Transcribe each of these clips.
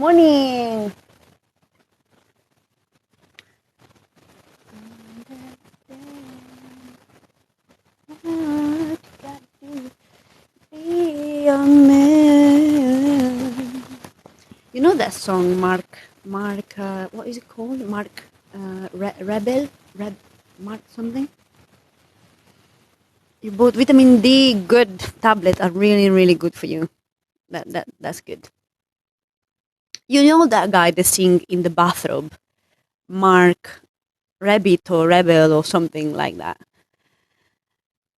Morning. Be a man. You know that song, Mark, what is it called? Mark, Rebel? Mark something? You bought vitamin D good tablets are really, really good for you. That's good. You know that guy that sing in the bathrobe? Mark Rabbit or Rebel or something like that.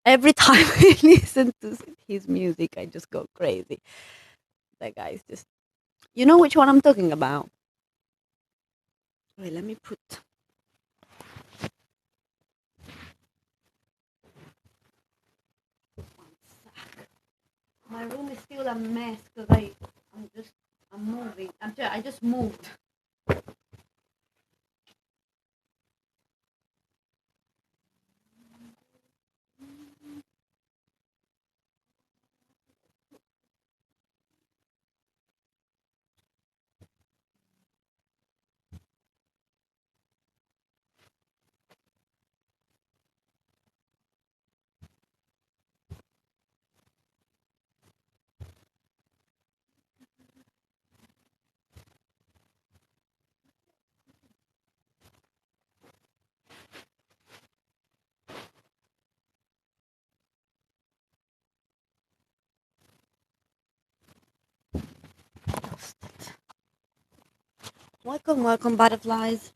Every time I listen to his music, I just go crazy. That guy is just. You know which one I'm talking about? Wait, let me put. One sec. My room is still a mess because I'm moving. I just moved. Welcome, welcome, butterflies.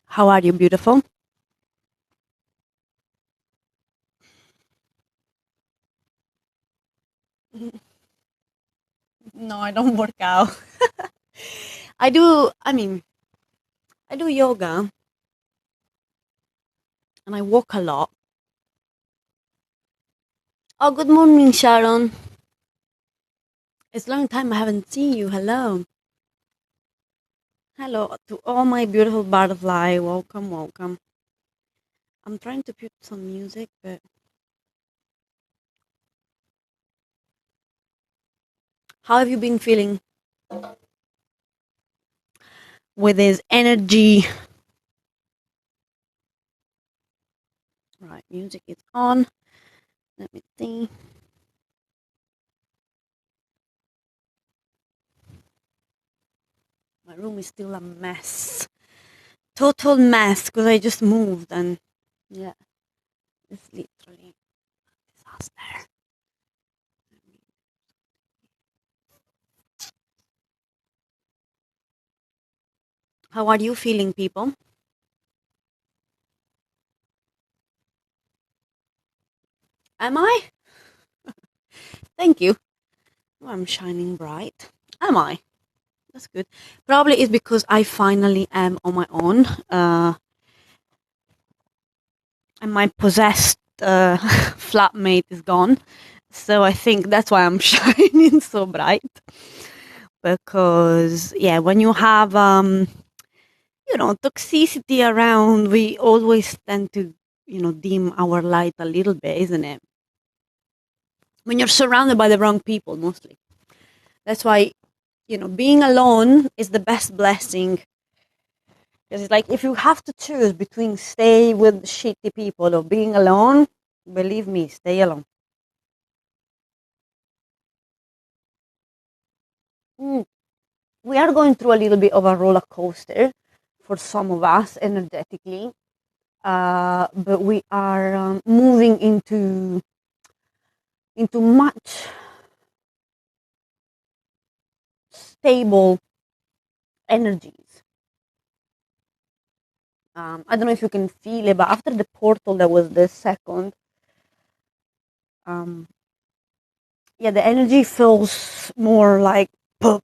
How are you, beautiful? No, I don't work out. I do. I do yoga and I walk a lot. Oh, good morning, Sharon. It's a long time I haven't seen you. Hello. Hello to all my beautiful butterfly. Welcome, welcome. I'm trying to put some music, but how have you been feeling with this energy? Right, music is on. Let me see. My room is still a mess. Total mess because I just moved and yeah, it's literally a disaster. How are you feeling, people? Am I? Thank you. Oh, I'm shining bright. Am I? That's good. Probably it's because I finally am on my own. And my possessed flatmate is gone. So I think that's why I'm shining so bright. Because yeah, when you have toxicity around, we always tend to dim our light a little bit, isn't it? When you're surrounded by the wrong people, mostly. That's why being alone is the best blessing. Because it's like if you have to choose between stay with shitty people or being alone, believe me, stay alone. Mm. We are going through a little bit of a roller coaster for some of us energetically, but we are moving into much stable energies. I don't know if you can feel it, but after the portal, there was the second. Um, yeah, the energy feels more like pop,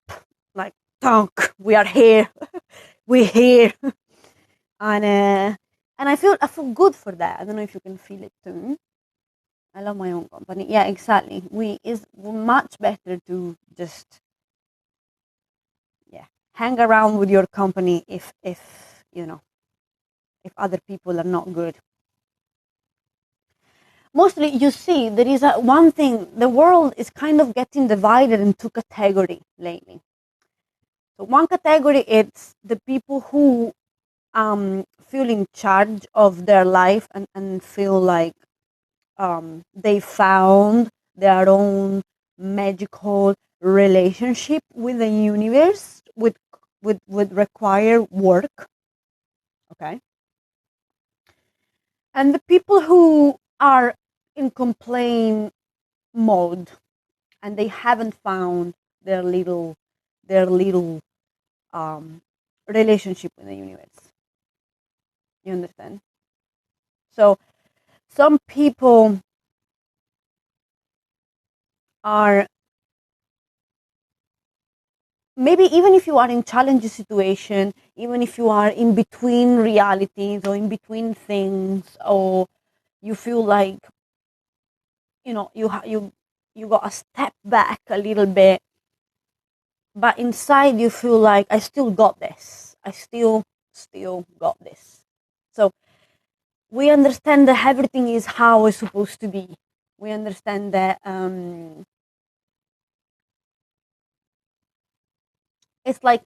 like talk. We are here, we're here, and I feel good for that. I don't know if you can feel it too. I love my own company. Yeah, exactly. It's much better to just hang around with your company if you know, if other people are not good. Mostly, you see, there is one thing, the world is kind of getting divided into category lately. So one category is the people who feel in charge of their life and feel like they found their own magical relationship with the universe with required work. Okay. And the people who are in complaint mode and they haven't found their little um, relationship with the universe. You understand? So some people are, maybe even if you are in challenging situation, even if you are in between realities or in between things, or you feel like you got a step back a little bit, but inside you feel like I still got this. I still got this. So we understand that everything is how it's supposed to be. We understand that it's like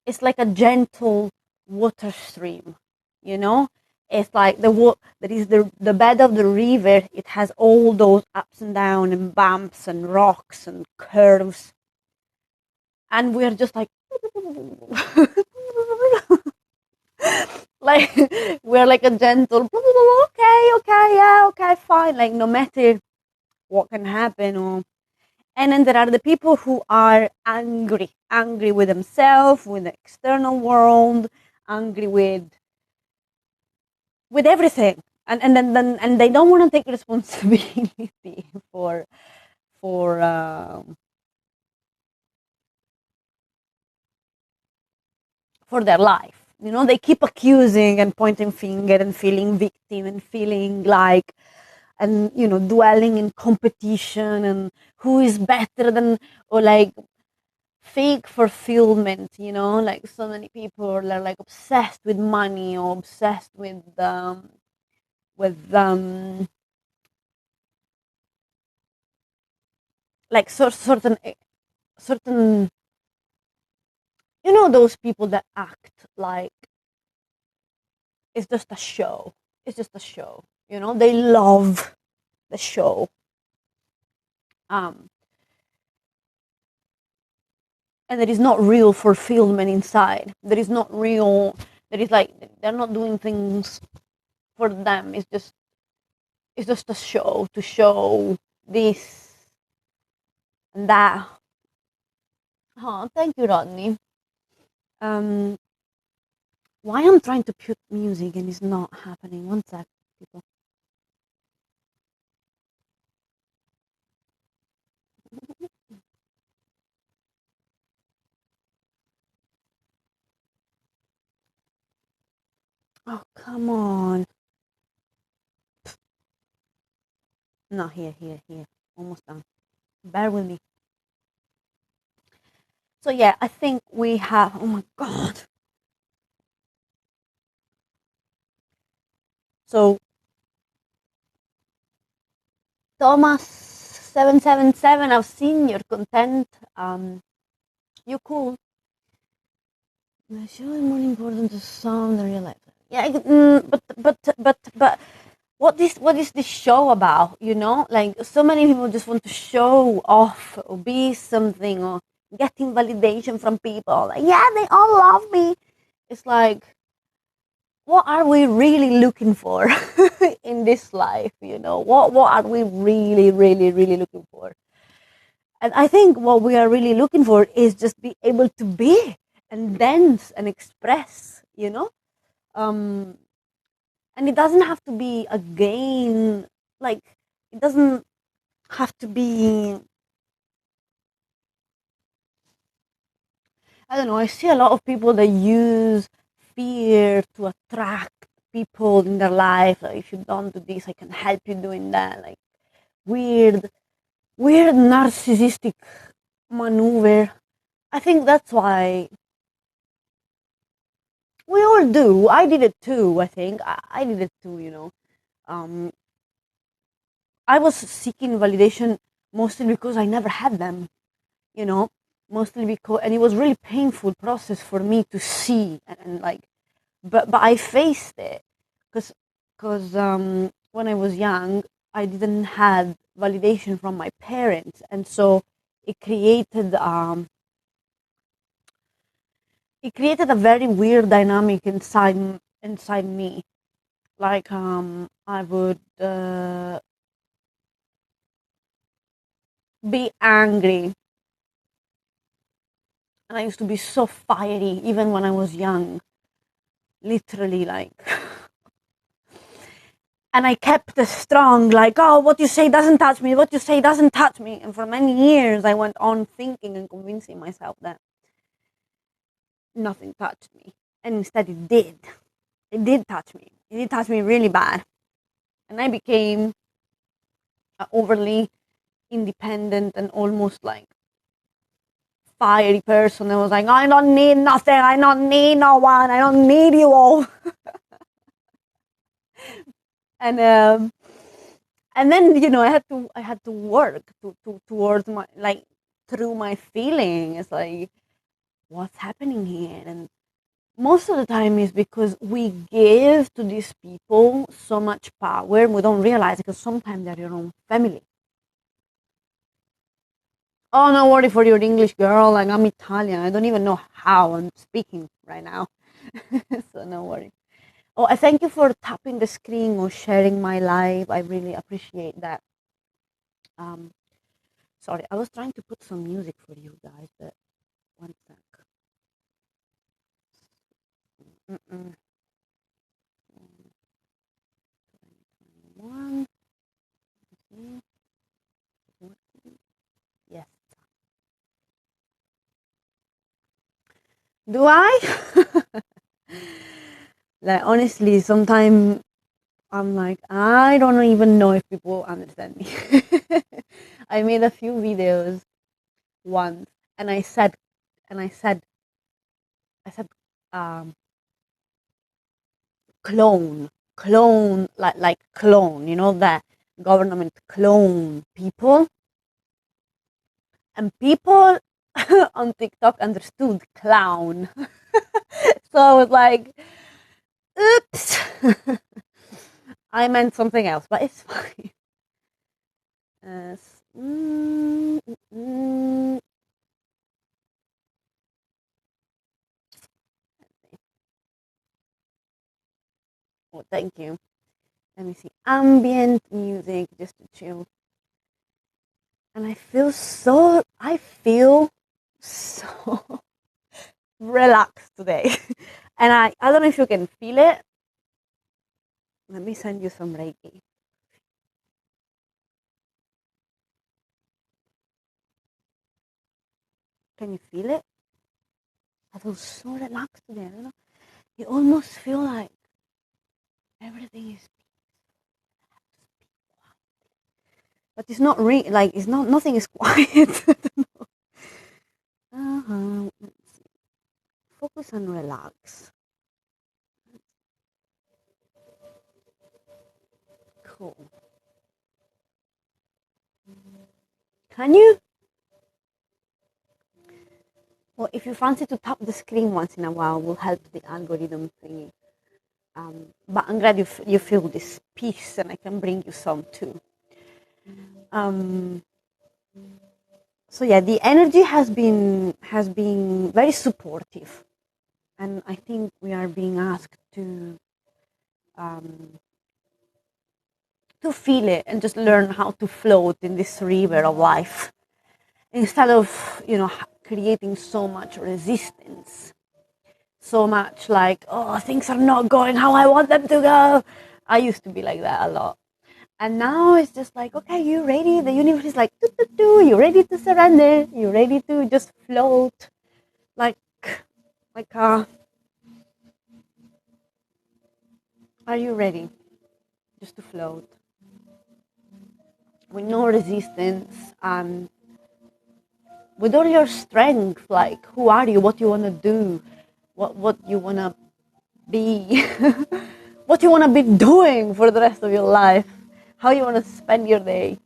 it's like a gentle water stream, you know. It's like that is the bed of the river. It has all those ups and downs and bumps and rocks and curves, and we're just like like we're like a gentle okay, yeah, okay, fine, like no matter what can happen. Or and then there are the people who are angry with themselves, with the external world, angry with everything, and they don't want to take responsibility for for their life. You know, they keep accusing and pointing finger and feeling victim and feeling like, and dwelling in competition and who is better than, or like fake fulfillment. Like so many people are like obsessed with money or obsessed with like certain those people that act like it's just a show. It's just a show. They love the show. um and there is not real fulfillment inside. There is not real. There is like they're not doing things for them. It's just a show to show this and that. Oh, thank you, Rodney. um why I'm trying to put music and it's not happening. One sec, people. Oh, come on. No, here. Almost done. Bear with me. So yeah, I think we have. Oh my god. So Thomas 777. I've seen your content. You cool. The show is more important to some than real life. Yeah, but what is this show about? Like so many people just want to show off or be something or getting validation from people. Like, yeah, they all love me. It's like, what are we really looking for in this life? What are we really, really, really looking for? And I think what we are really looking for is just be able to be and dance and express. Um, and it doesn't have to be a game. Like, it doesn't have to be. I don't know. I see a lot of people that use fear to attract people in their life. Like, if you don't do this, I can help you doing that. Like weird, weird narcissistic maneuver. I think that's why we all do. I did it too. I think I did it too. Um, I was seeking validation mostly because I never had them. You know, mostly because, and it was really painful process for me to see, and like, but I faced it because when I was young, I didn't have validation from my parents, and so it created um it created a very weird dynamic inside me. Like I would be angry, and I used to be so fiery even when I was young, literally, like. And I kept strong, like, oh, what you say doesn't touch me, what you say doesn't touch me. And for many years, I went on thinking and convincing myself that nothing touched me. And instead, it did. It did touch me. It did touch me really bad. And I became overly independent and almost like fiery person. I was like, I don't need nothing. I don't need no one. I don't need you all. and and then I had to work towards my, like, through my feelings, like, what's happening here. And most of the time is because we give to these people so much power, we don't realize it, because sometimes they're your own family. Oh, no worry for your English, girl. Like, I'm Italian, I don't even know how I'm speaking right now. So no worry. Oh, I thank you for tapping the screen or sharing my live. I really appreciate that. um Sorry, I was trying to put some music for you guys, but one sec. Mm-mm. 2021. Yes. Do I? Like, honestly, sometimes I'm like, I don't even know if people understand me. I made a few videos once, and I said, um, clone, like clone, that government clone people, and people on TikTok understood clown. So I was like, oops, I meant something else, but it's fine. Uh, mm, mm, mm. Oh, thank you. Let me see. Ambient music just to chill. And I feel so relaxed today. And I don't know if you can feel it. Let me send you some Reiki. Can you feel it? I feel so relaxed today. I don't know. You almost feel like everything is, but it's not like it's not, nothing is quiet. Uh-huh. Let's see. Focus and relax. Cool. Can you? Well, if you fancy to tap the screen once in a while, will help the algorithm thingy. But I'm glad you feel this peace, and I can bring you some too. Um, so yeah, the energy has been very supportive, and I think we are being asked um, to feel it and just learn how to float in this river of life, instead of creating so much resistance, so much like, oh, things are not going how I want them to go. I used to be like that a lot. And now it's just like, okay, you ready? The universe is like, doo, doo, doo. You ready to surrender? You ready to just float? Like, like, are you ready just to float with no resistance, and with all your strength? Like, who are you? What you wanna do? What you wanna be, what you want to be doing for the rest of your life, how you want to spend your day.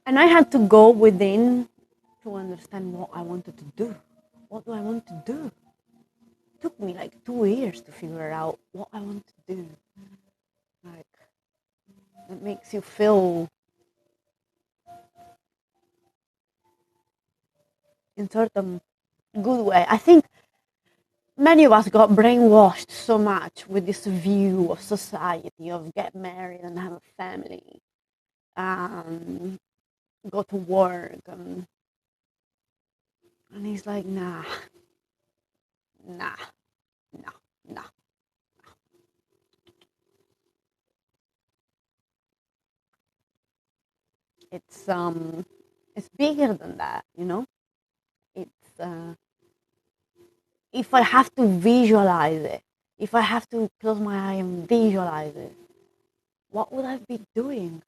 And I had to go within to understand what I wanted to do. What do I want to do? It took me like 2 years to figure out what I want to do. Like, it makes you feel in certain good way. I think many of us got brainwashed so much with this view of society of get married and have a family, go to work, and he's like, nah, nah, nah, nah. It's bigger than that, you know. It's if I have to visualize it, if I have to close my eye and visualize it, what would I be doing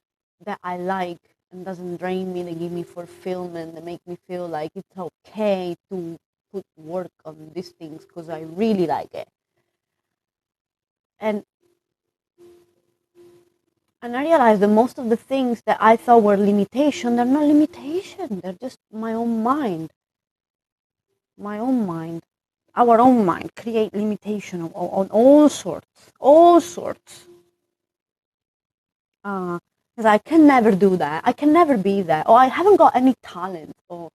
that I like and doesn't drain me, that give me fulfillment, that make me feel like it's okay to put work on these things because I really like it. And and I realized that most of the things that I thought were limitation, they're not limitation. They're just my own mind. My own mind. Our own mind create limitation on all sorts. All sorts. Because I can never do that. I can never be that. Or I haven't got any talent. Or,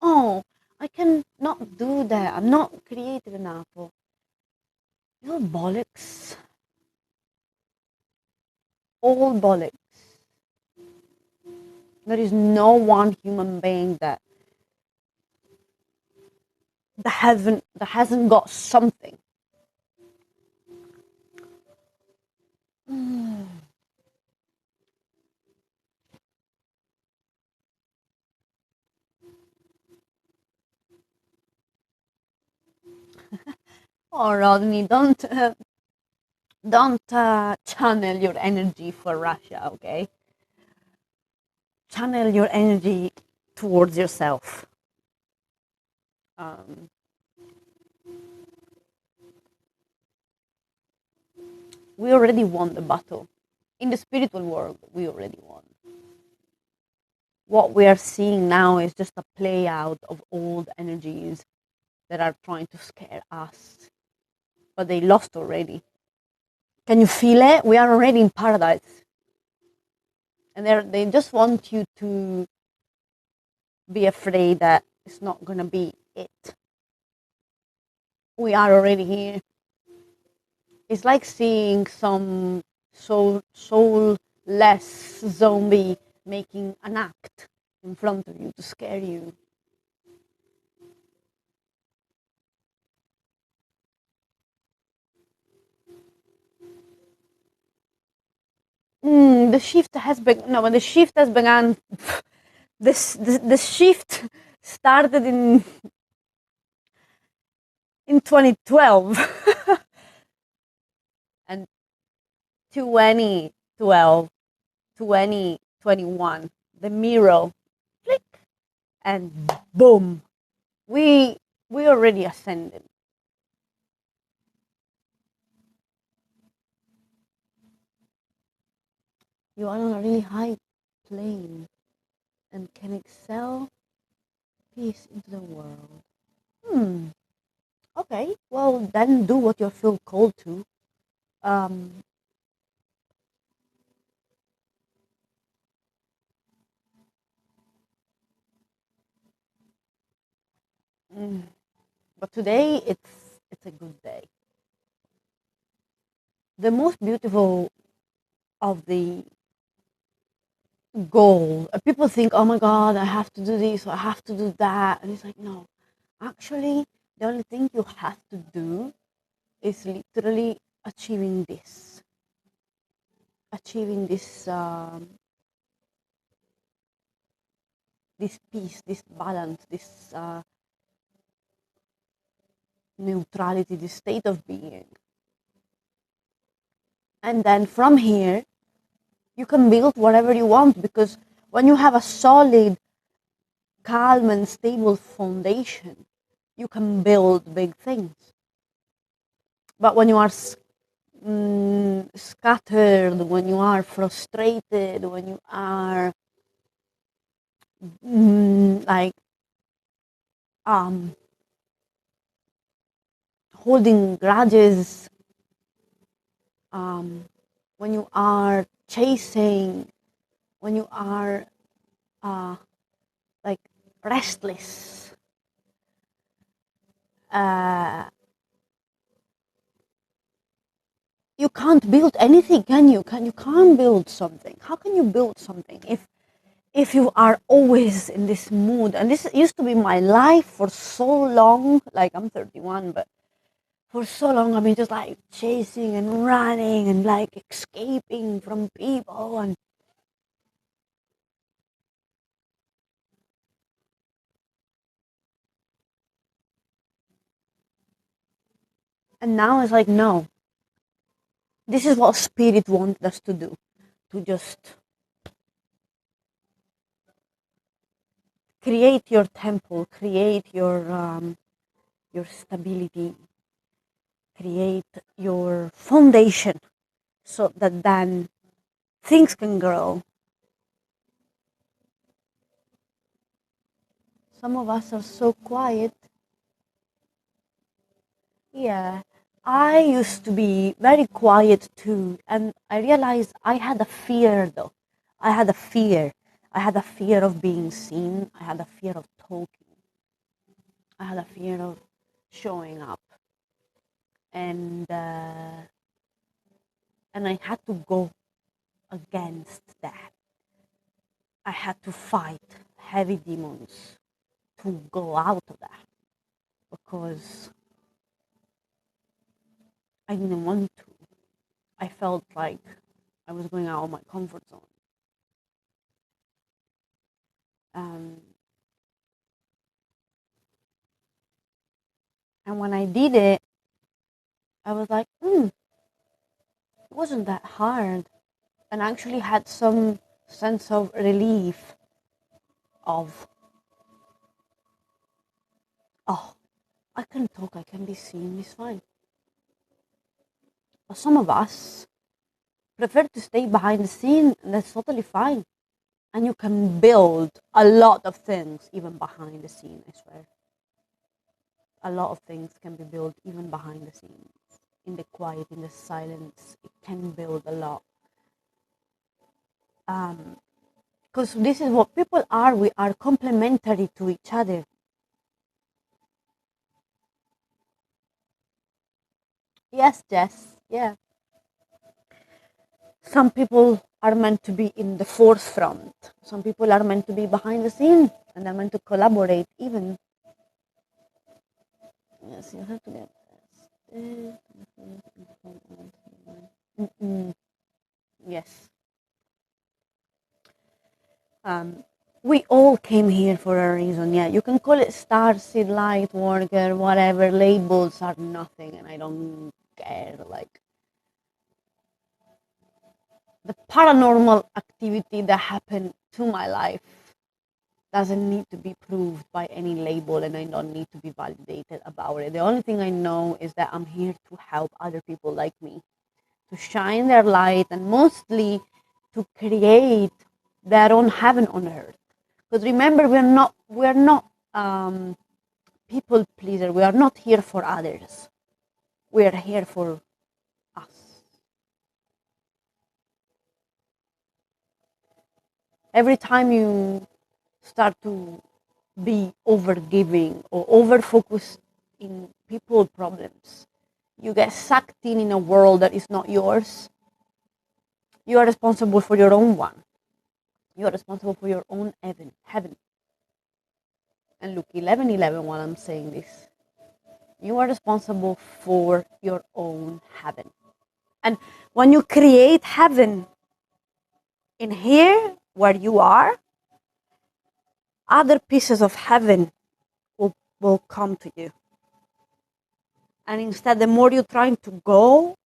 oh, I can not do that. I'm not creative enough. Or, bollocks. All bollocks. There is no one human being that hasn't got something. Oh, Rodney, don't channel your energy for Russia, okay? Channel your energy towards yourself. Um, we already won the battle. In the spiritual world, we already won. What we are seeing now is just a play out of old energies that are trying to scare us, but they lost already. Can you feel it? We are already in paradise, and they just want you to be afraid that it's not gonna be it. We are already here. It's like seeing some soulless zombie making an act in front of you to scare you. The shift has begun. No, when the shift has begun, the shift started in 2012 and 2012, 2021. The mirror flick and boom, we already ascended. You are on a really high plane and can excel peace into the world. Okay, well then do what you feel called to. Um, mm, but today it's a good day. The most beautiful of the goal. People think, oh my God, I have to do this or I have to do that. And it's like, no, actually, the only thing you have to do is literally achieving this peace, this balance, this neutrality, this state of being. And then from here, you can build whatever you want, because when you have a solid, calm, and stable foundation, you can build big things. But when you are scattered, when you are frustrated, when you are like um, holding grudges, um, when you are chasing, when you are uh, like restless, uh, you can't build anything, can you? You can't build something. How can you build something if you are always in this mood? And this used to be my life for so long. Like, I'm 31, but for so long I've been just like chasing and running and like escaping from people, and now it's like, no, this is what spirit wants us to do, to just create your temple, create your stability, create your foundation, so that then things can grow. Some of us are so quiet. Yeah, I used to be very quiet too, and I realized I had a fear though. I had a fear. I had a fear of being seen. I had a fear of talking. I had a fear of showing up, and I had to go against that. I had to fight heavy demons to go out of that, because I didn't want to. I felt like I was going out of my comfort zone. Um, and when I did it, I was like, it wasn't that hard. And I actually had some sense of relief of, oh, I can talk, I can be seen, it's fine. But some of us prefer to stay behind the scene, and that's totally fine. And you can build a lot of things even behind the scene, I swear. A lot of things can be built even behind the scenes. In the quiet, in the silence, it can build a lot. Because this is what people are. We are complementary to each other. Yes, Jess. Yeah. Some people are meant to be in the forefront. Some people are meant to be behind the scene, and they're meant to collaborate even. Yes, you have to get yes. Um, we all came here for a reason. Yeah, you can call it star seed, light worker, whatever. Labels are nothing, and I don't care. Like, the paranormal activity that happened to my life doesn't need to be proved by any label, and I don't need to be validated about it. The only thing I know is that I'm here to help other people like me to shine their light, and mostly to create their own heaven on earth. Because remember, we're not people pleaser. We are not here for others. We are here for us. Every time you start to be over giving or over focused in people problems, you get sucked in a world that is not yours. You are responsible for your own one. You are responsible for your own heaven. And look, 11:11, while I'm saying this, you are responsible for your own heaven. And when you create heaven in here where you are, other pieces of heaven will come to you. And instead, the more you're trying to go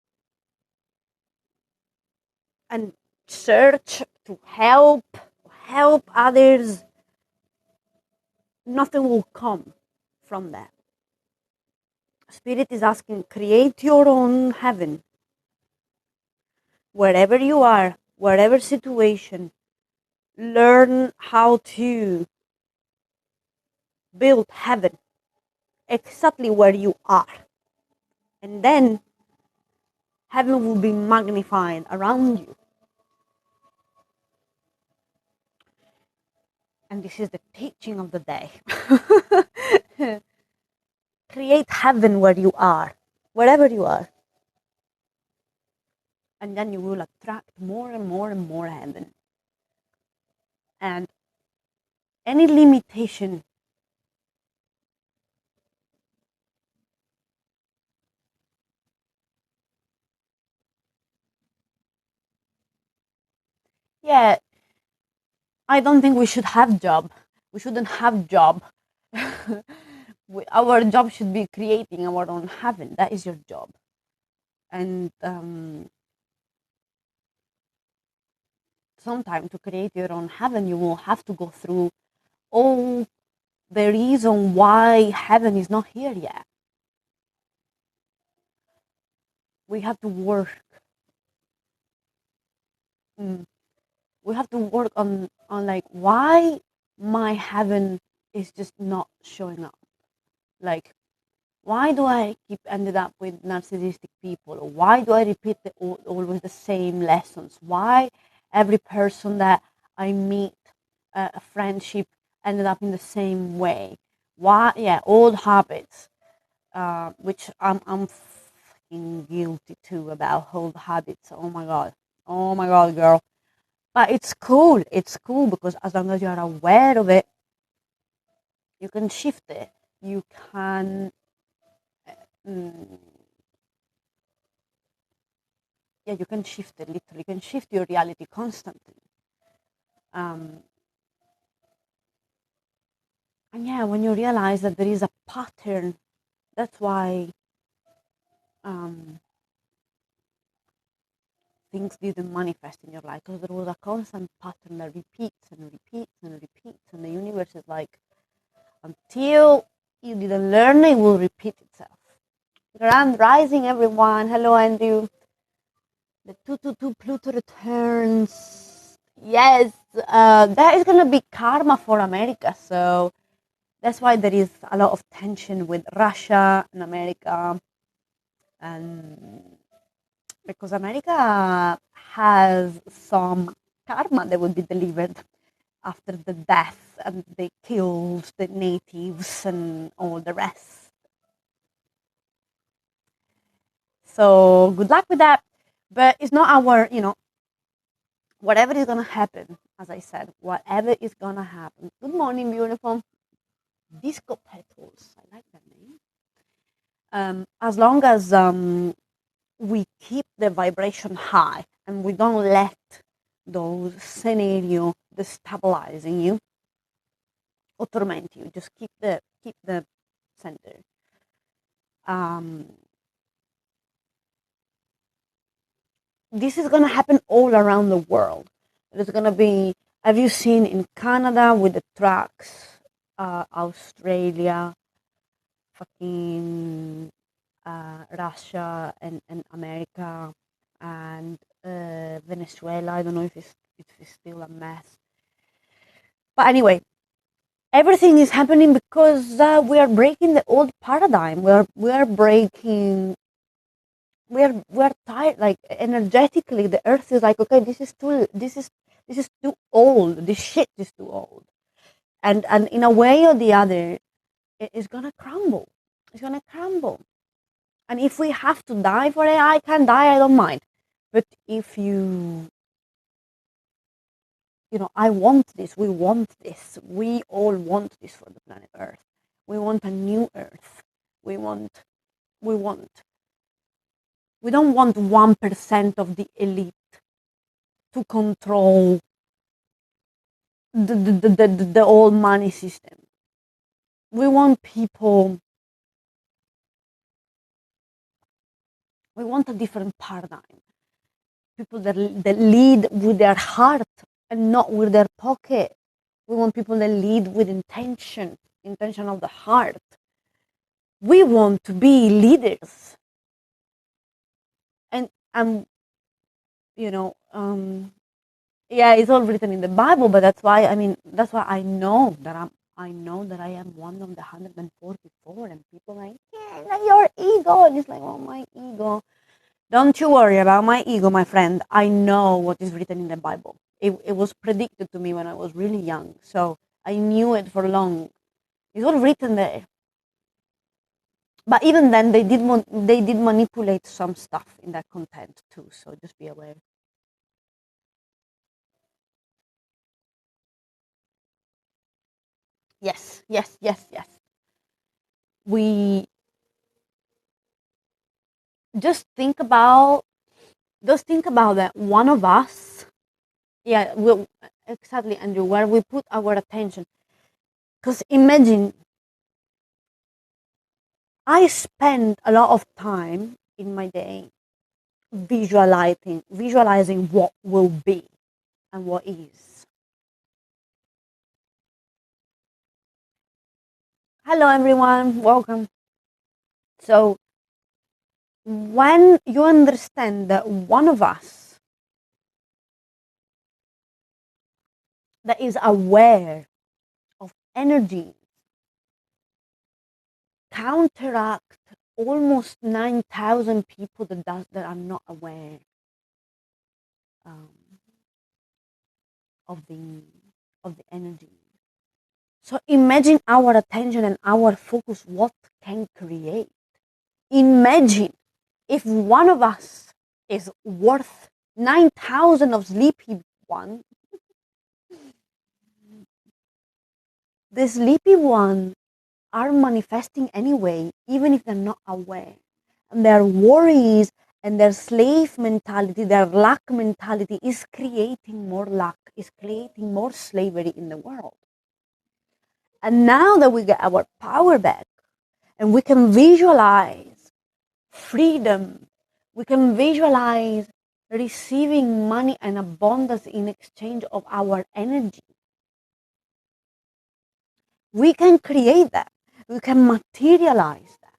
and search to help others, nothing will come from that. Spirit is asking, create your own heaven. Wherever you are, whatever situation, learn how to build heaven exactly where you are. And then heaven will be magnified around you. And this is the teaching of the day. Create heaven where you are, wherever you are. And then you will attract more and more and more heaven. And any limitation, yeah, I don't think we should have job. We shouldn't have job. Our job should be creating our own heaven. That is your job. And sometime to create your own heaven, you will have to go through all the reason why heaven is not here yet. We have to work. Mm, we have to work on like why my heaven is just not showing up. Like, why do I keep ended up with narcissistic people? Or why do I repeat always the same lessons? Why every person that I meet, a friendship ended up in the same way? Why? Yeah, old habits, which I'm fucking guilty too about old habits. Oh my god, girl. But it's cool. It's cool because as long as you are aware of it, you can shift it. You can. Mm, yeah, you can shift it literally. You can shift your reality constantly. Um, and yeah, when you realize that there is a pattern, that's why um, things didn't manifest in your life, because there was a constant pattern that repeats and repeats and repeats, and the universe is like, until you didn't learn, it will repeat itself. Grand rising, everyone. Hello, Andrew. The 222 Pluto returns. Yes, that is going to be karma for America. So that's why there is a lot of tension with Russia and America. And because America has some karma that will be delivered after the death, and they killed the natives and all the rest. So good luck with that. But it's not our, whatever is going to happen, as I said, whatever is going to happen. Good morning, beautiful. Disco Petals. I like that name. As long as we keep the vibration high and we don't let those scenario destabilizing you or torment you, just keep the center. Um, this is going to happen all around the world. There's going to be, have you seen in Canada with the trucks, Australia, fucking Russia and America and Venezuela. I don't know if it's still a mess. But anyway, everything is happening because we are breaking the old paradigm. We are breaking. We are tired. Like energetically, the earth is like, okay, this is too old. This shit is too old. And in a way or the other, it's gonna crumble. It's gonna crumble. And if we have to die for it, I can die, I don't mind. But if I want this, we want this, we all want this for the planet Earth. We want a new Earth. We want, we want, we don't want 1% of the elite to control the whole money system. We want people, we want a different paradigm. People that lead with their heart and not with their pocket. We want people that lead with intention of the heart. we want to be leaders, and you know, yeah, it's all written in the Bible, but that's why, I mean, that's why I know that I am one of the 144, and people are like, yeah, like your ego, and it's like, oh, my ego. Don't you worry about my ego, my friend. I know what is written in the Bible. It was predicted to me when I was really young, so I knew it for long. It's all written there. But even then, they did manipulate some stuff in that content too. So just be aware. Yes, yes, yes, yes. We just think about that one of us, yeah, will exactly, Andrew, where we put our attention. Because imagine, I spend a lot of time in my day visualizing what will be and what is. Hello everyone, welcome. So when you understand that one of us that is aware of energy counteract almost 9,000 people that are not aware um, of the energy. So imagine our attention and our focus, what can create. Imagine if one of us is worth 9,000 of sleepy one. The sleepy one are manifesting anyway, even if they're not aware. And their worries and their slave mentality, their lack mentality is creating more lack, is creating more slavery in the world. And now that we get our power back and we can visualize freedom, we can visualize receiving money and abundance in exchange of our energy. We can create that. We can materialize that.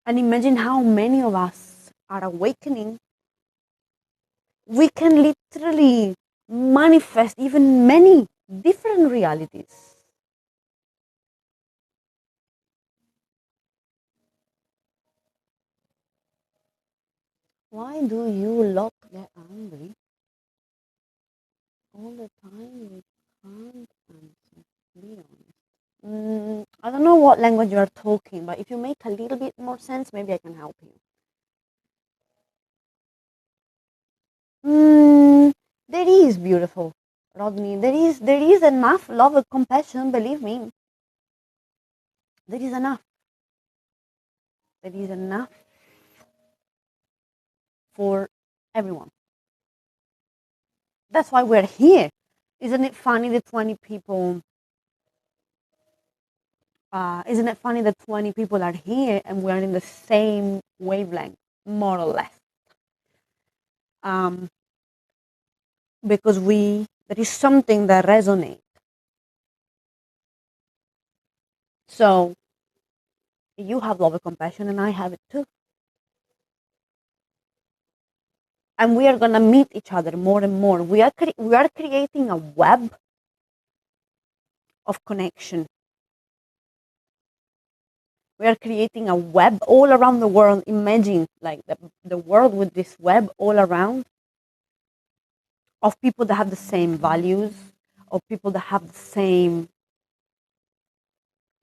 And imagine how many of us are awakening. We can literally manifest even many different realities. Why do you lot get angry all the time? You can't answer. Be honest. I don't know what language you're talking, but if you make a little bit more sense, maybe I can help you. There is beautiful, Rodney. There is enough love and compassion. Believe me, there is enough. There is enough for everyone. That's why we're here. Isn't it funny that 20 people? Isn't it funny that 20 people are here and we're in the same wavelength, more or less? Um, because there is something that resonates. So you have love and compassion, and I have it too. And we are gonna meet each other more and more. We are creating a web of connection. We are creating a web all around the world. Imagine like the world with this web all around of people that have the same values, of people that have the same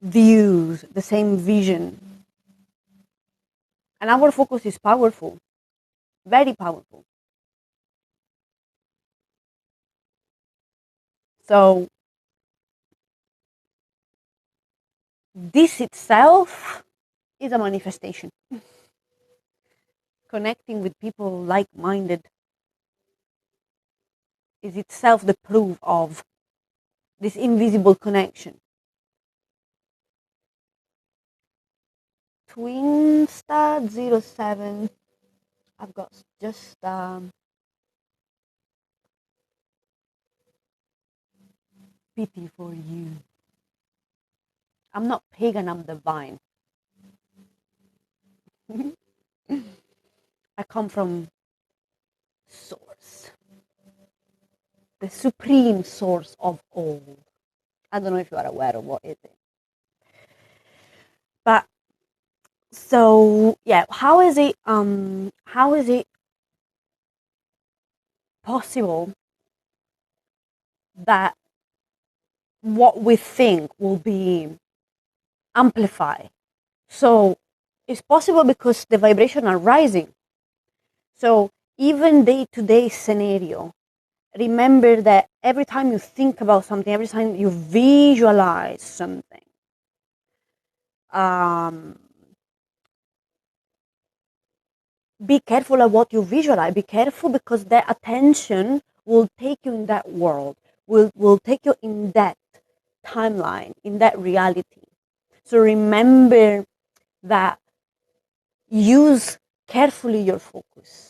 views, the same vision. And our focus is powerful, very powerful. So this itself is a manifestation. Connecting with people like-minded is itself the proof of this invisible connection. Twinstar07. I've got just pity for you. I'm not pagan, I'm divine. I come from source, the supreme source of all. I don't know if you are aware of what it is. But so yeah, how is it possible that what we think will be amplified? So it's possible because the vibration are rising. So even day to day scenario, remember that every time you think about something, every time you visualize something, um, be careful of what you visualize. Be careful because that attention will take you in that world, will take you in that timeline, in that reality. So remember that use carefully your focus.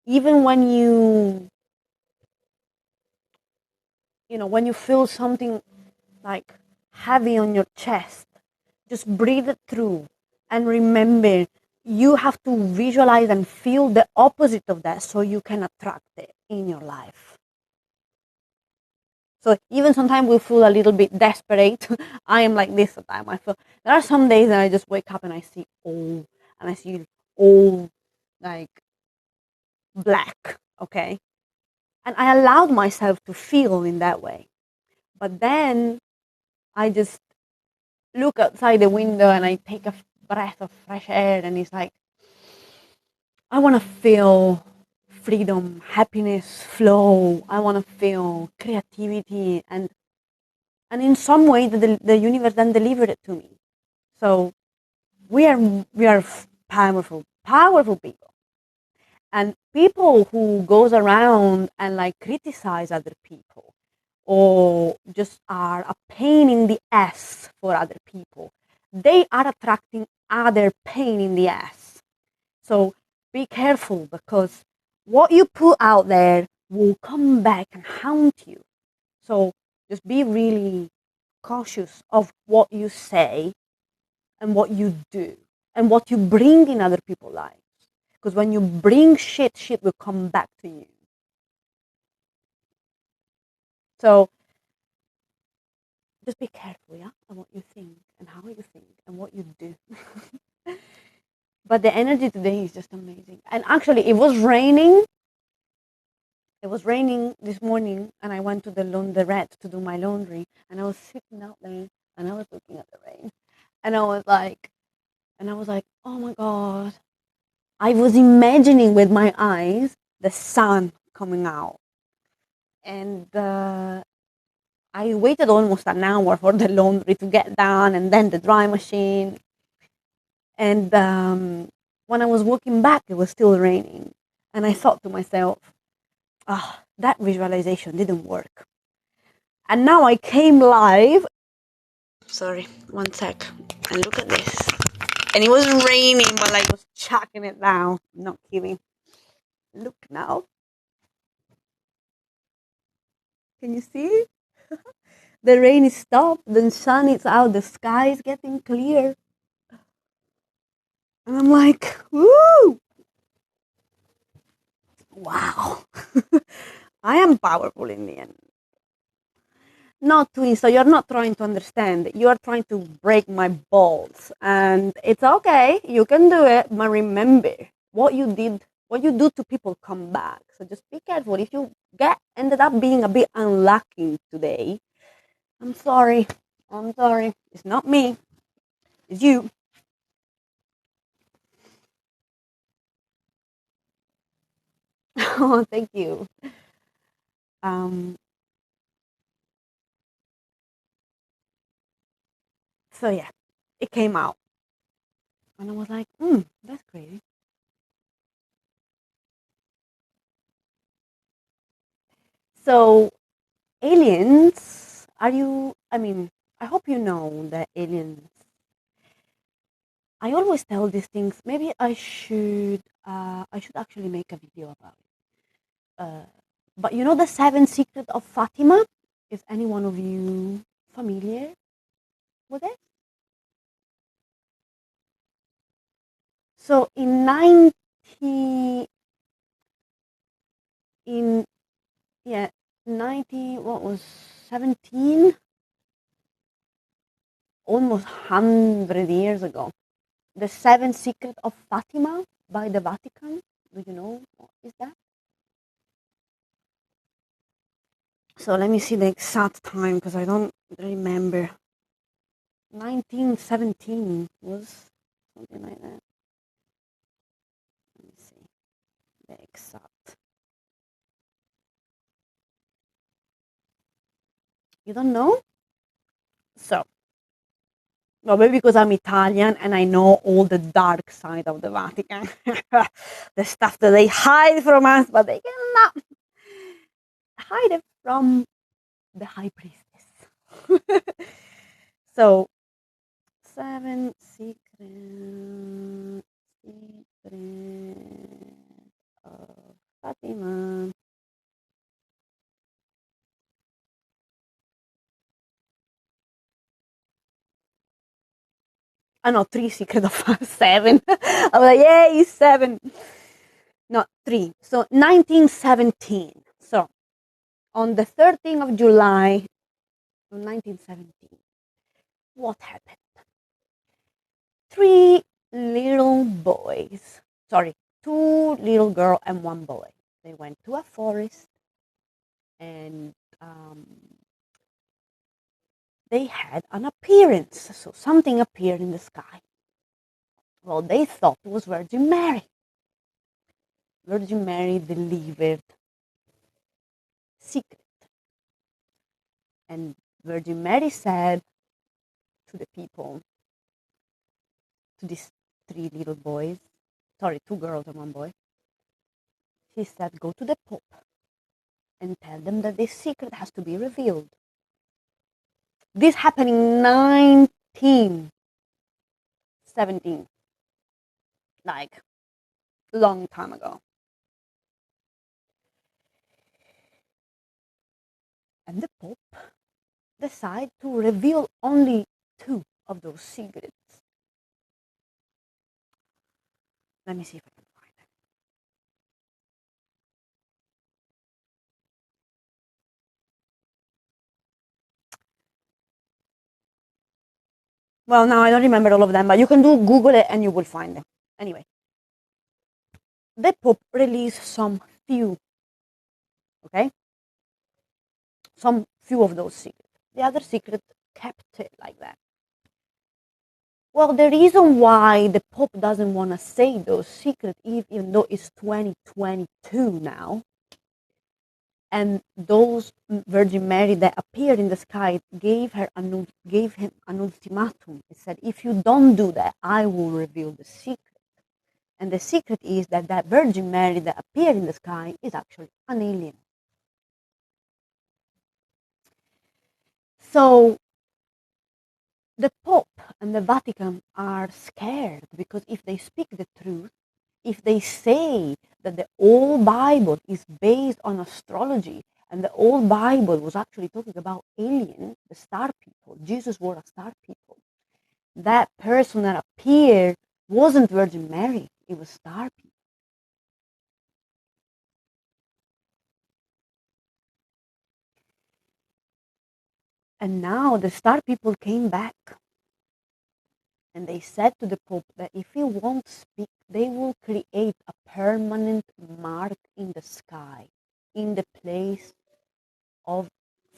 Even when when you feel something like heavy on your chest, just breathe it through and remember you have to visualize and feel the opposite of that so you can attract it in your life. So even sometimes we feel a little bit desperate. I am like this sometimes. I feel there are some days that I just wake up and I see all like black, okay? And I allowed myself to feel in that way. But then I just look outside the window and I take a breath of fresh air and it's like I want to feel freedom, happiness, flow. I want to feel creativity and in some way the universe then delivered it to me. So we are powerful people. And people who goes around and like criticize other people or just are a pain in the ass for other people, they are attracting other pain in the ass. So be careful because what you put out there will come back and haunt you. So just be really cautious of what you say and what you do and what you bring in other people's lives. Because when you bring shit will come back to you. So just be careful, yeah, and what you think and how you think and what you do. But the energy today is just amazing. And actually, it was raining. It was raining this morning, and I went to the laundrette to do my laundry, and I was sitting out there, and I was looking at the rain, and I was like, oh my god! I was imagining with my eyes the sun coming out, and I waited almost an hour for the laundry to get done, and then the dry machine, and when I was walking back, it was still raining, and I thought to myself, ah, that visualization didn't work. And now I came live. Sorry, one sec. And look at this. And it was raining while I was chucking it down. Not kidding. Look now. Can you see? The rain is stopped. The sun is out. The sky is getting clear. And I'm like, woo! Wow. I am powerful in the end. Not to, so you're not trying to understand. You are trying to break my balls. And it's okay. You can do it. But remember, what you did, what you do to people come back. So just be careful. If you ended up being a bit unlucky today, I'm sorry. I'm sorry. It's not me. It's you. Oh, thank you. Um, so yeah, it came out. And I was like, that's crazy. So aliens, I mean, I hope you know that aliens, I always tell these things. Maybe I should actually make a video about it. Uh, but you know the seven secrets of Fatima? Is any one of you familiar with it? So in 90, in, yeah, 90, what was 17, almost 100 years ago, the Seven Secrets of Fatima by the Vatican. Do you know what is that? So let me see the exact time because I don't remember. 1917 was something like that. Let me see the exact. You don't know? So, well, maybe because I'm Italian and I know all the dark side of the Vatican, the stuff that they hide from us, but they cannot hide it from the high priestess. So, seven secret of Fatima. I know three secret of seven. I was like, yay, seven. No, three. So 1917. So on the 13th of July of 1917, what happened? Three little boys, sorry, two little girl and one boy. They went to a forest and they had an appearance. So something appeared in the sky. Well, they thought it was Virgin Mary. Virgin Mary delivered secret. And Virgin Mary said to the people, to these three little boys, sorry, two girls and one boy, she said, go to the Pope and tell them that this secret has to be revealed. This happened in 1917, like long time ago. And the Pope decided to reveal only two of those secrets. Let me see if I can find it. Well, now I don't remember all of them, but you can do Google it and you will find them. Anyway, the Pope released some few, okay? Some few of those secrets. The other secret kept it like that. Well, the reason why the Pope doesn't want to say those secrets, even though it's 2022 now, and those Virgin Mary that appeared in the sky gave him an ultimatum. It said, if you don't do that, I will reveal the secret. And the secret is that that Virgin Mary that appeared in the sky is actually an alien. So the Pope and the Vatican are scared because if they speak the truth, if they say that the whole Bible is based on astrology and the old Bible was actually talking about aliens, the star people, Jesus was a star people, that person that appeared wasn't Virgin Mary, it was star people. And now the star people came back and they said to the Pope that if he won't speak, they will create a permanent mark in the sky, in the place of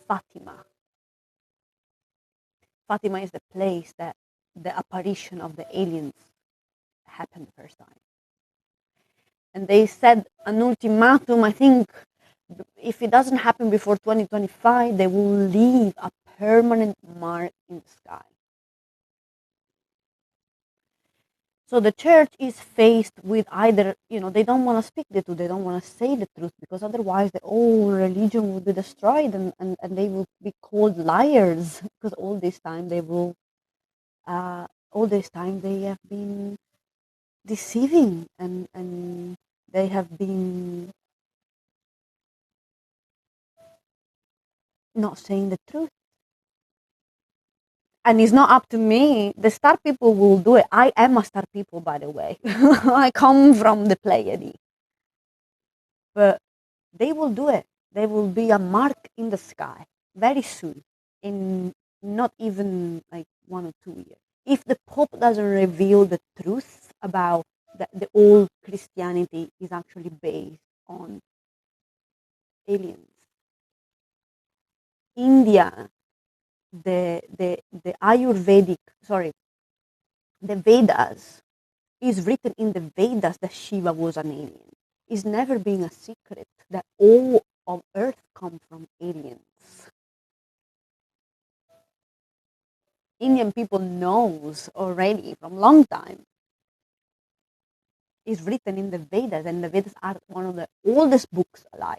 Fatima. Fatima is the place that the apparition of the aliens happened the first time. And they said an ultimatum, I think, if it doesn't happen before 2025, they will leave a permanent mark in the sky. So the church is faced with either, they don't want to speak the truth, they don't want to say the truth, because otherwise the whole religion will be destroyed and they will be called liars, because all this time they have been deceiving and they have been not saying the truth. And it's not up to me. The star people will do it. I am a star people, by the way. I come from the Pleiades. But they will do it. There will be a mark in the sky very soon, in not even like 1 or 2 years. If the Pope doesn't reveal the truth about that the old Christianity is actually based on aliens. India, the Ayurvedic, sorry, the Vedas, is written in the Vedas that Shiva was an alien. It's never been a secret that all of Earth come from aliens. Indian people knows already from long time. It's written in the Vedas, and the Vedas are one of the oldest books alive.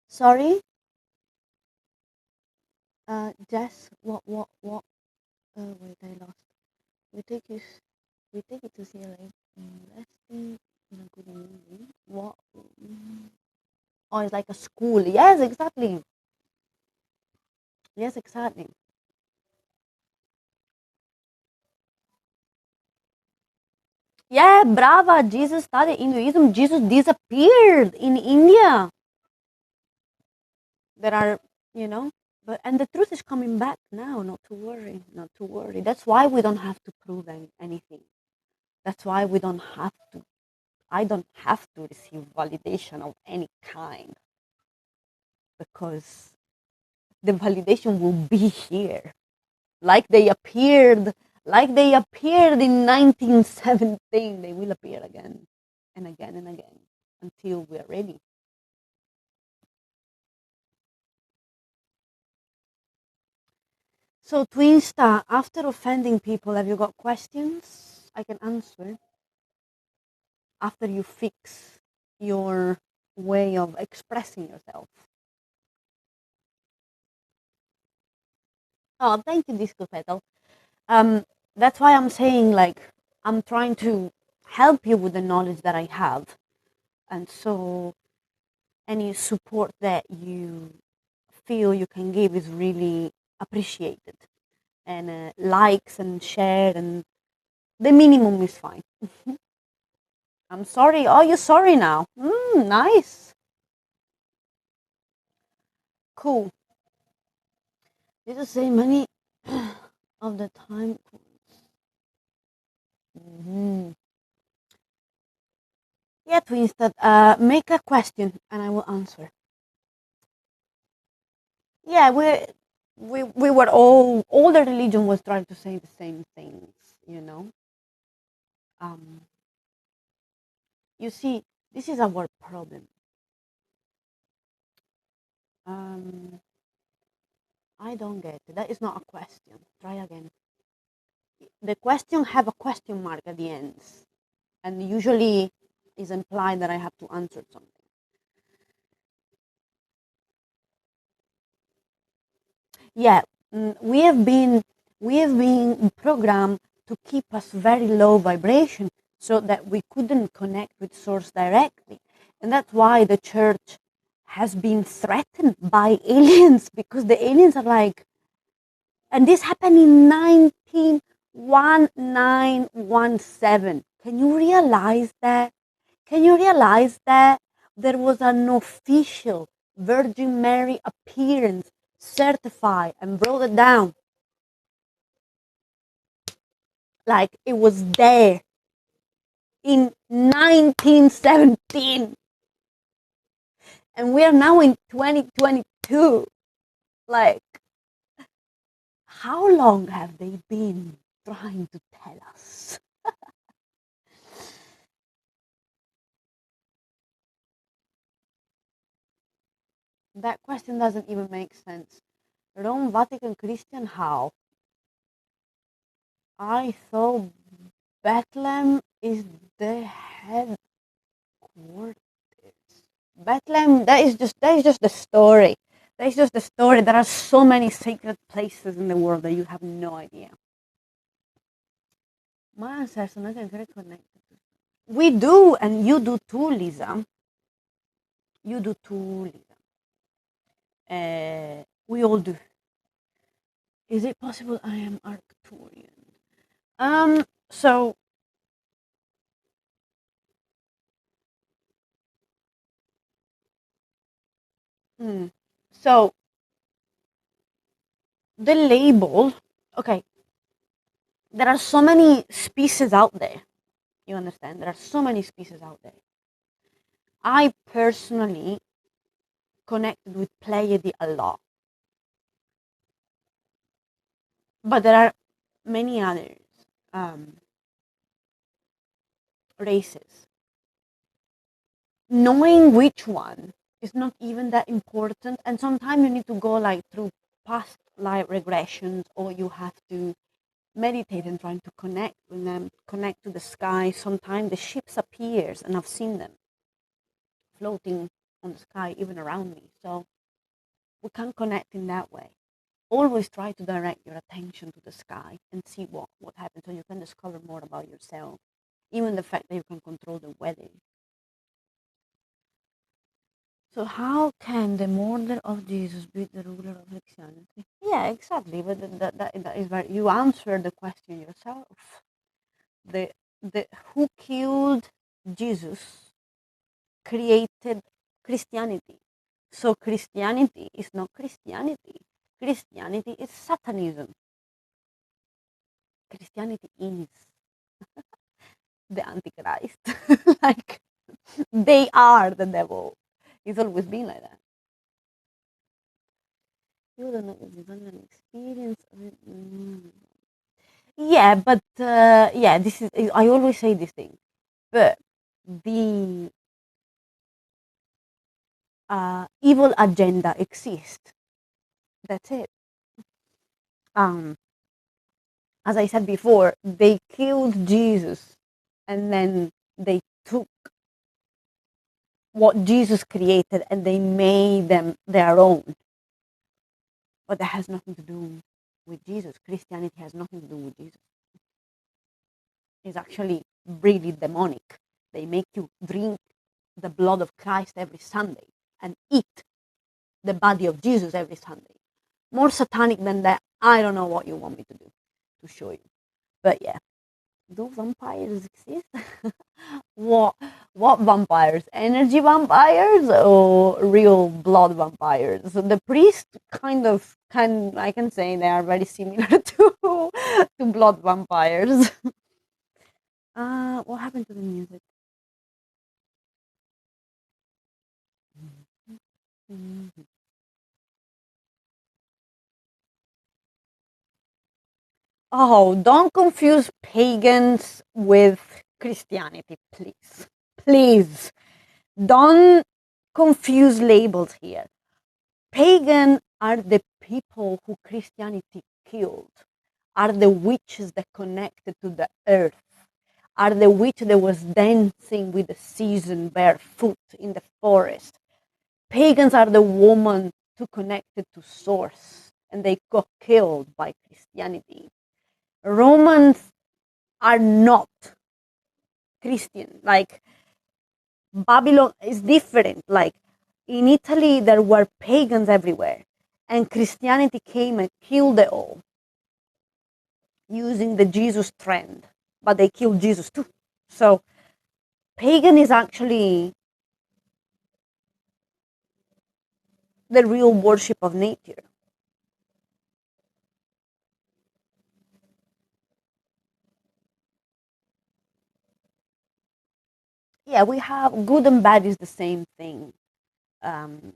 Sorry, Jess, what? Wait, I lost. We take you, we take it to see like investing in a good movie. What? Oh, it's like a school. Yes, exactly. Yes, exactly. Yeah, brava. Jesus studied Hinduism. Jesus disappeared in India. There are, you know, but and the truth is coming back now. Not to worry. Not to worry. That's why we don't have to prove anything. That's why we don't have to. I don't have to receive validation of any kind because the validation will be here, like they appeared, like they appeared in 1917. They will appear again and again and again until we're ready. So, Twinsta, after offending people, have you got questions I can answer after you fix your way of expressing yourself? Oh, thank you, Disco Petal. Um, that's why I'm saying, like, I'm trying to help you with the knowledge that I have. And so, any support that you feel you can give is really appreciated. And likes and share, and the minimum is fine. I'm sorry. Oh, you're sorry now. Nice. Cool. You just say many of the time. Mhm. Yeah, Twinsted, make a question and I will answer. Yeah, we were all the religion was trying to say the same things, you know. Um, you see, this is our problem. Um, I don't get it. That is not a question. Try again. The question have a question mark at the end, and usually is implied that I have to answer something. Yeah, we have been programmed to keep us very low vibration so that we couldn't connect with source directly, and that's why the church has been threatened by aliens because the aliens are like, and this happened in 1917. Can you realize that? Can you realize that there was an official Virgin Mary appearance certified and wrote it down? Like it was there in 1917. And we are now in 2022. Like, how long have they been trying to tell us? That question doesn't even make sense. Rome, Vatican, Christian, how? I thought Bethlehem is the headquarters. Bethlehem, that is just the story. That is just the story. There are so many sacred places in the world that you have no idea. My ancestors are not very connected. We do, and you do too, Lisa. You do too, Lisa. We all do. Is it possible I am Arcturian? So hmm, so the label, okay, there are so many species out there. You understand? There are so many species out there. I personally connected with Pleiade a lot, but there are many others um, races. Knowing which one is not even that important, and sometimes you need to go like through past life regressions, or you have to meditate and trying to connect with them, connect to the sky. Sometimes the ships appears, and I've seen them floating on the sky, even around me. So we can connect in that way. Always try to direct your attention to the sky and see what happens, so you can discover more about yourself. Even the fact that you can control the weather. So how can the murder of Jesus be the ruler of Christianity? Yeah, exactly. But that is where you answer the question yourself. The the who killed Jesus created Christianity. So Christianity is not Christianity. Christianity is Satanism. Christianity is the Antichrist. Like they are the devil. It's always been like that. You don't know if you've an experience of it. Yeah, but yeah, this is. I always say this thing, but the evil agenda exists. That's it. Um, as I said before, they killed Jesus, and then they took what Jesus created and they made them their own. But that has nothing to do with Jesus. Christianity has nothing to do with Jesus. It's actually really demonic. They make you drink the blood of Christ every Sunday and eat the body of Jesus every Sunday. More satanic than that, I don't know what you want me to do to show you. But yeah, do vampires exist? what what vampires? Energy vampires or real blood vampires? So the priest kind of can I can say they are very similar to blood vampires. What happened to the music? Mhm. Oh, don't confuse pagans with Christianity, please. Please. Don't confuse labels here. Pagan are the people who Christianity killed, are the witches that connected to the earth, are the witch that was dancing with the season barefoot in the forest. Pagans are the woman who connected to source and they got killed by Christianity. Romans are not Christian. Like Babylon is different. Like in Italy, there were pagans everywhere, and Christianity came and killed it all using the Jesus trend, but they killed Jesus too. So pagan is actually the real worship of nature. Yeah, we have good and bad is the same thing. Um,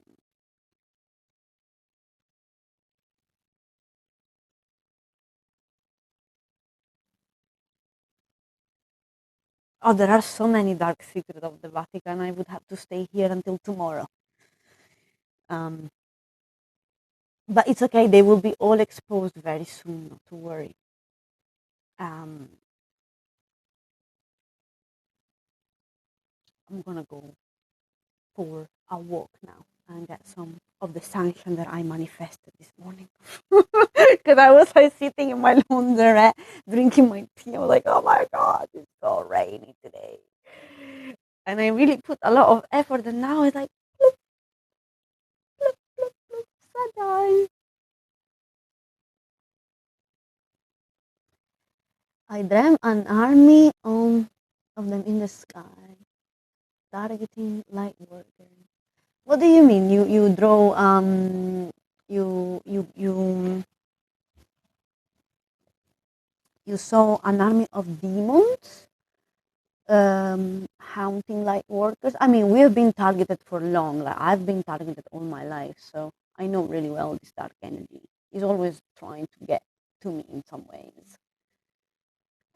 oh, there are so many dark secrets of the Vatican. I would have to stay here until tomorrow. Um, but it's okay. They will be all exposed very soon. Not to worry. Um, I'm gonna go for a walk now and get some of the sunshine that I manifested this morning. Because I was like sitting in my laundrette drinking my tea. I was like, oh my god, it's so rainy today. And I really put a lot of effort, and now it's like, bloop, bloop, bloop, bloop. I dream an army of them in the sky, targeting light workers. What do you mean? You draw you you saw an army of demons haunting light workers. I mean, we have been targeted for long. Like I've been targeted all my life, so I know really well this dark energy is always trying to get to me in some ways.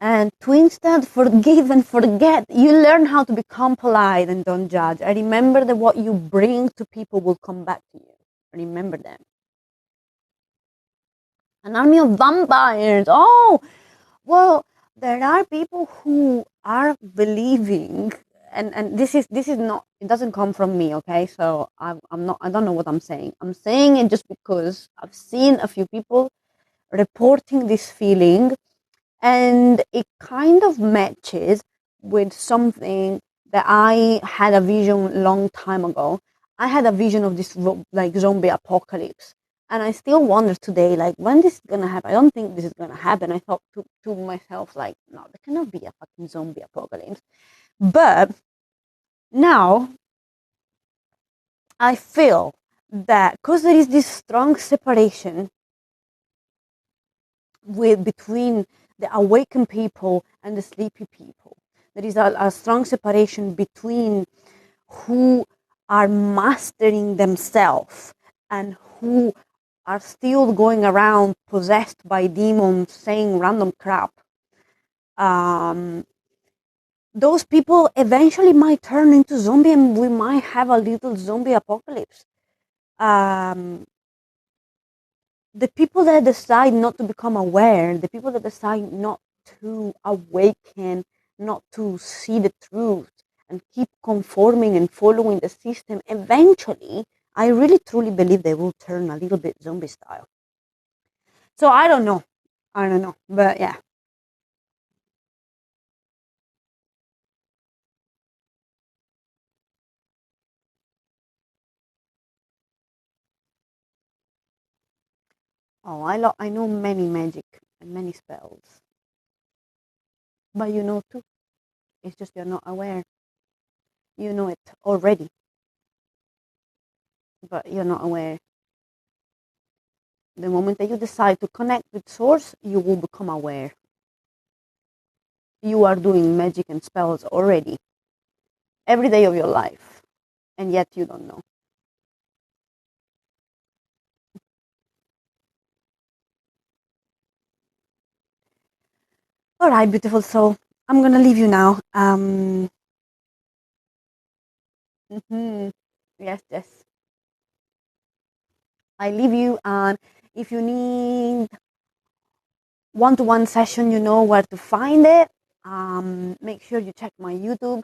And to instead forgive and forget, you learn how to become polite and don't judge. I remember that what you bring to people will come back to you. Remember them. An army of vampires. Oh, well, there are people who are believing, and this is not. It doesn't come from me, okay? So I'm not. I don't know what I'm saying. I'm saying it just because I've seen a few people reporting this feeling, and it kind of matches with something that I had a vision long time ago. I had a vision of this like zombie apocalypse, and I still wonder today, like when this is gonna happen. I don't think this is gonna happen. I thought to myself, like, no, there cannot be a fucking zombie apocalypse. But now I feel that because there is this strong separation with between the awakened people and the sleepy people. There is a strong separation between who are mastering themselves and who are still going around possessed by demons saying random crap. Um, those people eventually might turn into zombie and we might have a little zombie apocalypse. Um, the people that decide not to become aware, the people that decide not to awaken, not to see the truth and keep conforming and following the system, eventually, I really truly believe they will turn a little bit zombie style. So I don't know. I don't know. But yeah. Oh, I know many magic and many spells. But you know too. It's just you're not aware. You know it already, but you're not aware. The moment that you decide to connect with source, you will become aware. You are doing magic and spells already every day of your life, and yet you don't know. All right, beautiful soul. I'm gonna leave you now. Mhm. Yes, yes. I leave you, and if you need one-to-one session, you know where to find it. Make sure you check my YouTube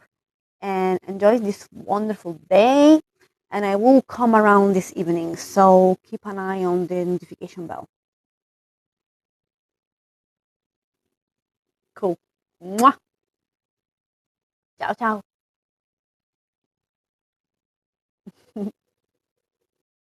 and enjoy this wonderful day. And I will come around this evening, so keep an eye on the notification bell. Cool. Mwah. Ciao, ciao.